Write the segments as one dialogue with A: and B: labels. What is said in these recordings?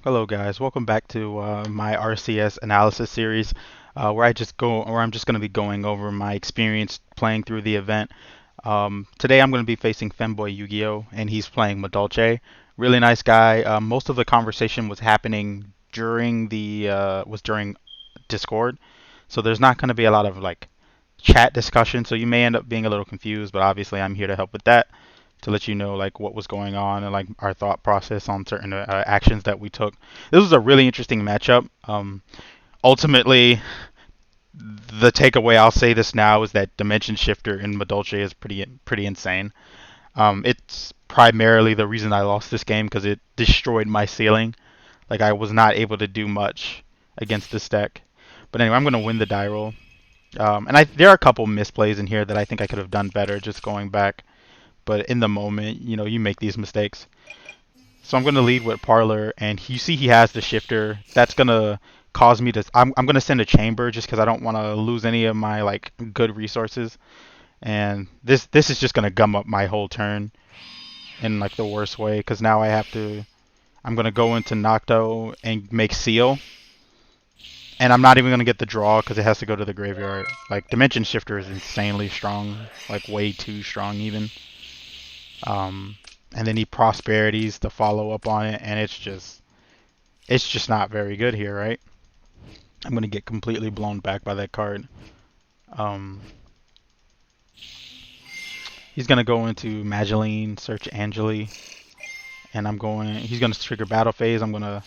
A: Hello guys, welcome back to my RCS analysis series, where I'm just going to be going over my experience playing through the event. Today I'm going to be facing Femboy Yu-Gi-Oh, and he's playing Madolche. Really nice guy. Most of the conversation was happening during Discord, so there's not going to be a lot of like chat discussion. So you may end up being a little confused, but obviously I'm here to help with that, to let you know like what was going on and like our thought process on certain actions that we took. This was a really interesting matchup. Ultimately, the takeaway, I'll say this now, is that Dimension Shifter in Madolche is pretty insane. It's primarily the reason I lost this game because it destroyed my ceiling. Like I was not able to do much against this deck. But anyway, I'm gonna win the die roll. There are a couple misplays in here that I think I could have done better just going back. But in the moment, you make these mistakes. So I'm going to lead with Parlor, and you see he has the shifter. That's going to cause me to... I'm going to send a chamber just because I don't want to lose any of my like good resources. And this is just going to gum up my whole turn in like the worst way, because now I have to... I'm going to go into Nocto and make Seal. And I'm not even going to get the draw because it has to go to the graveyard. Like, Dimension Shifter is insanely strong. Like, way too strong even. Um, and then he prosperities to follow up on it, and it's just not very good here, right? I'm gonna get completely blown back by that card. Um, he's gonna go into Mageline, search Angeli, and he's gonna trigger battle phase. I'm gonna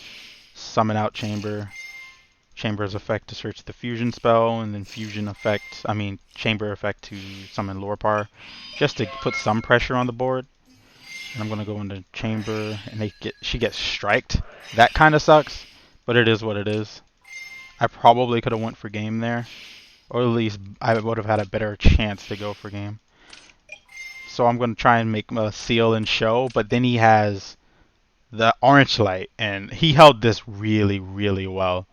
A: summon out Chamber's effect to search the fusion spell, and then Chamber effect to summon Lorpar, just to put some pressure on the board. And I'm gonna go into Chamber, and she gets striked. That kind of sucks, but it is what it is. I probably could have went for game there, or at least I would have had a better chance to go for game. So I'm gonna try and make a seal and show, but then he has the orange light, and he held this really, really well.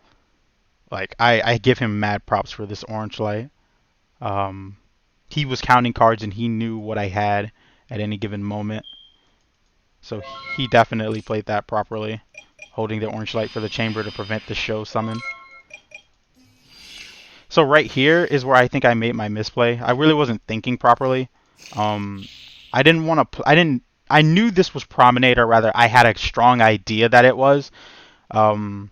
A: Like I give him mad props for this orange light. Um, he was counting cards, and he knew what I had at any given moment. So he definitely played that properly, holding the orange light for the chamber to prevent the show summon. So right here is where I think I made my misplay. I really wasn't thinking properly. Um, I didn't want to. I didn't. I knew this was Promenade, or rather, I had a strong idea that it was, um,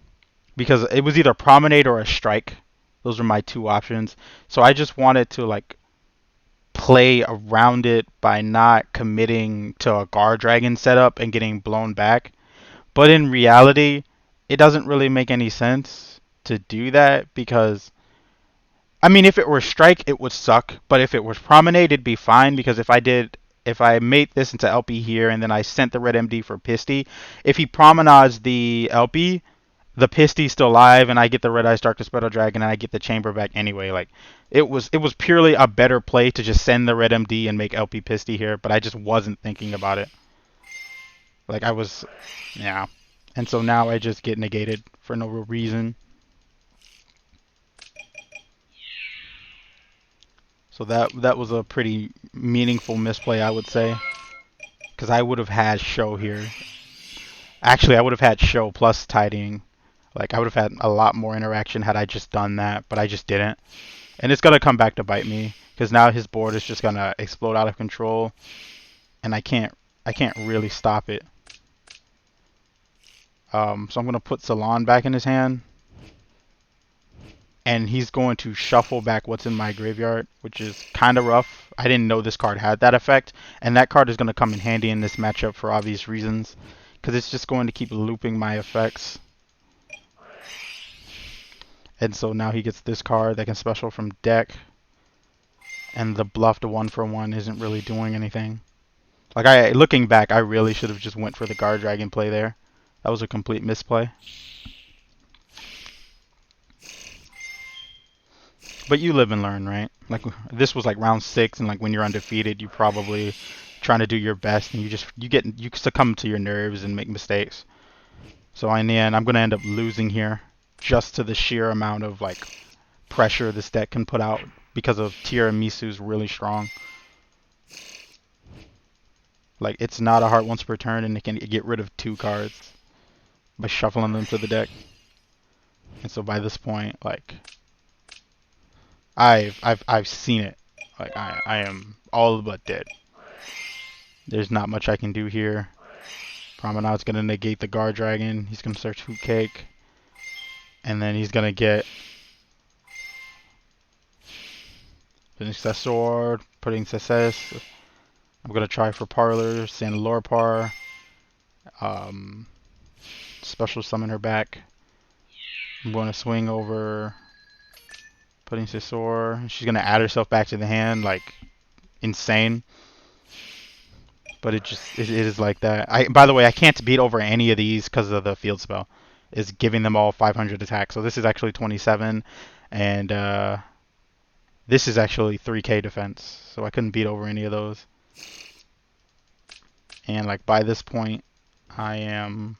A: because it was either Promenade or a Strike. Those were my two options. So I just wanted to like play around it by not committing to a Guard Dragon setup and getting blown back. But in reality, it doesn't really make any sense to do that because if it were Strike, it would suck. But if it was Promenade, it'd be fine because if I made this into LP here and then I sent the red MD for Pisty, if he promenades the LP, the Pisty's still alive and I get the Red Eyes Dark Dispel Dragon and I get the chamber back anyway. Like it was purely a better play to just send the red MD and make LP Pisty here, but I just wasn't thinking about it. Like I was, yeah. And so now I just get negated for no real reason. So that was a pretty meaningful misplay, I would say, because I would have had show here. Actually, I would have had show plus tidying. Like I would have had a lot more interaction had I just done that, but I just didn't. And it's gonna come back to bite me because now his board is just gonna explode out of control, and I can't really stop it. So I'm gonna put Salon back in his hand, and he's going to shuffle back what's in my graveyard, which is kind of rough. I didn't know this card had that effect, and that card is going to come in handy in this matchup for obvious reasons, because it's just going to keep looping my effects. And so now he gets this card that can special from deck, and the bluffed 1-for-1 isn't really doing anything. Like looking back, I really should have just went for the Guard Dragon play there. That was a complete misplay. But you live and learn, right? Like this was like round 6, and like when you're undefeated, you probably trying to do your best, and you succumb to your nerves and make mistakes. So in the end, I'm gonna end up losing here, just to the sheer amount of like pressure this deck can put out because of Tiramisu's really strong. Like it's not a heart once per turn, and it can get rid of 2 cards. by shuffling them to the deck. And so by this point, like I've seen it. Like I am all but dead. There's not much I can do here. Promenade's gonna negate the Guard Dragon. He's gonna search Hoot Cake. And then he's gonna get Finish that sword, putting success. I'm gonna try for Parlor, send Lorpar, special summon her back. I'm gonna swing over, putting Sisor. She's gonna add herself back to the hand, like insane. But it is like that. By the way, I can't beat over any of these because of the field spell. It's giving them all 500 attack. So this is actually 27, and this is actually 3k defense. So I couldn't beat over any of those. And like by this point, I am,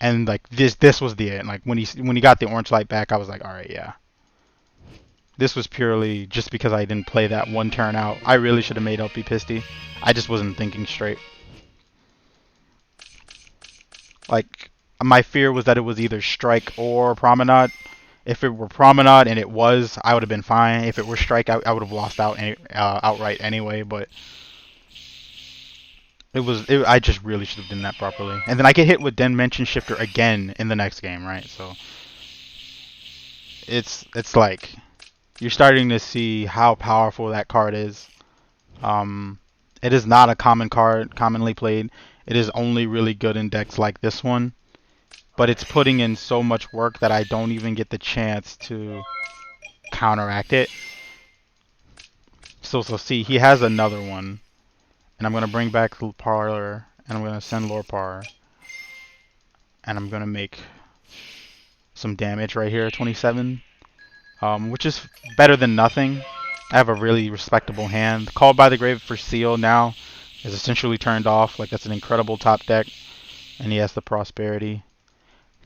A: and like this was the end. Like when he got the orange light back, I was like, all right, yeah. This was purely just because I didn't play that one turn out. I really should have made LP Pisty. I just wasn't thinking straight. Like my fear was that it was either Strike or Promenade. If it were Promenade and it was, I would have been fine. If it were Strike, I would have lost out outright anyway. But I just really should have done that properly. And then I get hit with Dimension Shifter again in the next game, right? So it's like you're starting to see how powerful that card is. It is not a common card, commonly played. It is only really good in decks like this one. But it's putting in so much work that I don't even get the chance to counteract it. So see, he has another one. And I'm going to bring back Parlor, and I'm going to send Lorpar. And I'm going to make some damage right here, 27. Which is better than nothing. I have a really respectable hand. Called by the Grave for Seal now is essentially turned off. Like, that's an incredible top deck. And he has the Prosperity.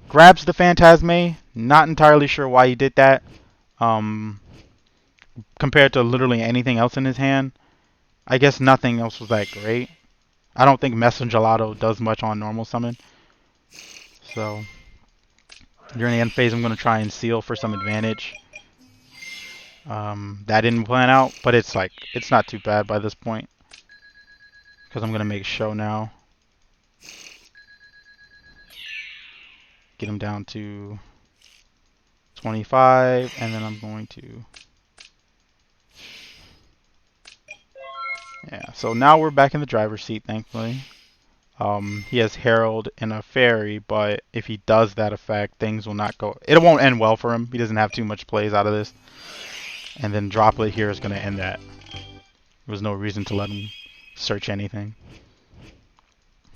A: Grabs the Phantasme. Not entirely sure why he did that. Compared to literally anything else in his hand. I guess nothing else was that great. I don't think Messengelato does much on normal summon. So, during the end phase, I'm going to try and seal for some advantage. That didn't plan out, but it's not too bad by this point. Because I'm going to make show now. Get him down to 25, and then I'm going to... Yeah, so now we're back in the driver's seat, thankfully. He has Herald and a Fairy, but if he does that effect, things will not go... It won't end well for him. He doesn't have too much plays out of this. And then Droplet here is going to end that. There was no reason to let him search anything.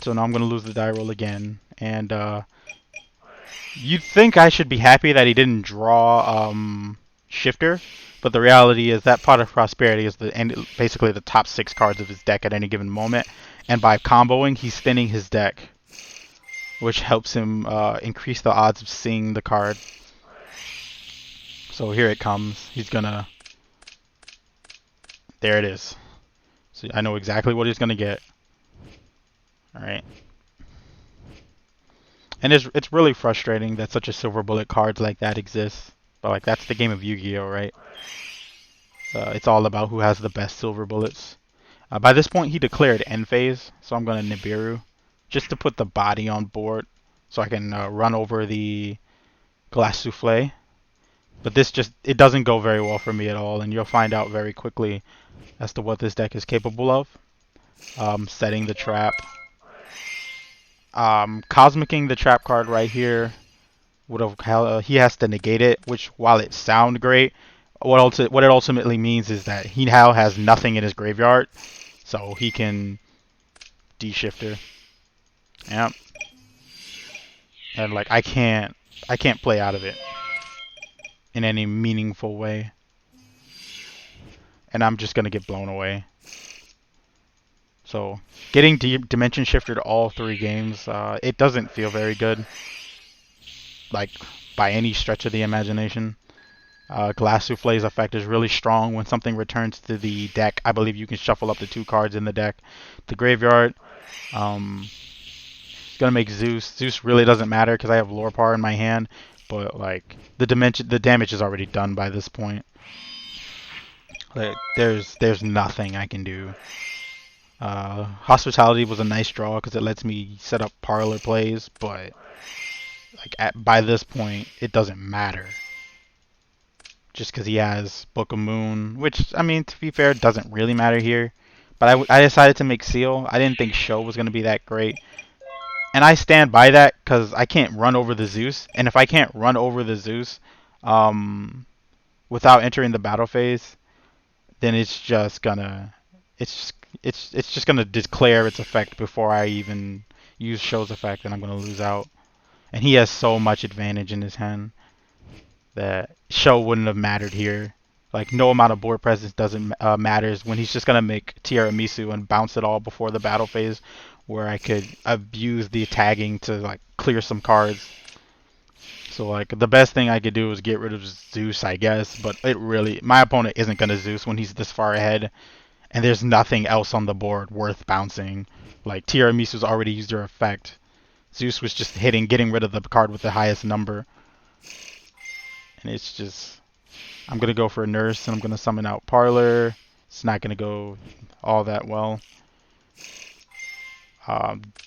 A: So now I'm going to lose the die roll again. And you'd think I should be happy that he didn't draw Shifter. But the reality is that Pot of Prosperity is basically the top 6 cards of his deck at any given moment. And by comboing, he's thinning his deck. Which helps him increase the odds of seeing the card. So here it comes. He's gonna... There it is. So I know exactly what he's gonna get. Alright. And it's really frustrating that such a silver bullet cards like that exists. But like that's the game of Yu-Gi-Oh, right? It's all about who has the best silver bullets. By this point he declared end phase, so I'm gonna Nibiru. Just to put the body on board. So I can run over the Glass Souffle. But this it doesn't go very well for me at all, and you'll find out very quickly as to what this deck is capable of. Setting the trap. Cosmicking the trap card right here would have he has to negate it, which while it sounds great, what it ultimately means is that he now has nothing in his graveyard, so he can D-shifter. Yep. And like I can't play out of it in any meaningful way. And I'm just gonna get blown away. So getting Dimension Shifted all 3 games, it doesn't feel very good. Like by any stretch of the imagination. Glass Souffle's effect is really strong. When something returns to the deck, I believe you can shuffle up to 2 cards in the deck. The graveyard. Gonna make Zeus. Zeus really doesn't matter because I have Lore Power in my hand, but like the damage is already done by this point. Like there's nothing I can do. Hospitality was a nice draw because it lets me set up parlor plays, but like by this point it doesn't matter. Just because he has Book of Moon, which I mean to be fair doesn't really matter here. But I decided to make Seal. I didn't think Show was gonna be that great. And I stand by that because I can't run over the Zeus. And if I can't run over the Zeus um, without entering the battle phase, then it's just gonna declare its effect before I even use Show's effect, and I'm gonna lose out. And he has so much advantage in his hand that Show wouldn't have mattered here. Like no amount of board presence doesn't matters when he's just gonna make Tiramisu and bounce it all before the battle phase, where I could abuse the tagging to like clear some cards. So like the best thing I could do is get rid of Zeus, I guess. But it really, my opponent isn't gonna Zeus when he's this far ahead, and there's nothing else on the board worth bouncing. Like Tiramisu's already used their effect. Zeus was just getting rid of the card with the highest number, and it's just I'm gonna go for a nurse and I'm gonna summon out Parlor. It's not gonna go all that well.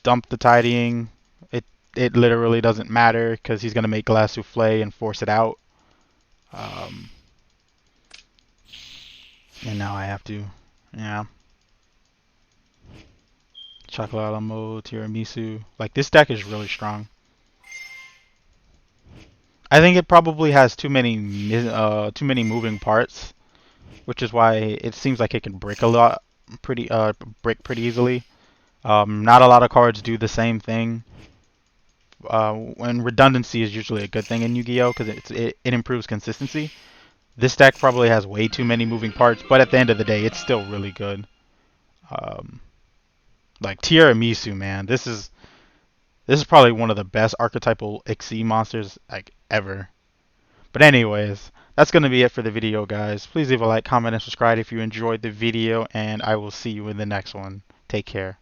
A: Dump the tidying. It literally doesn't matter because he's gonna make glass souffle and force it out. Um, and now I have to, yeah. Chocolate Alamo, Tiramisu. Like this deck is really strong. I think it probably has too many moving parts, which is why it seems like it can break a lot, break pretty easily. Not a lot of cards do the same thing. And redundancy is usually a good thing in Yu-Gi-Oh because it improves consistency. This deck probably has way too many moving parts, but at the end of the day, it's still really good. Um, like Tiramisu, man, this is probably one of the best archetypal Xyz monsters like ever. But anyways, that's going to be it for the video, guys. Please leave a like, comment, and subscribe if you enjoyed the video, and I will see you in the next one. Take care.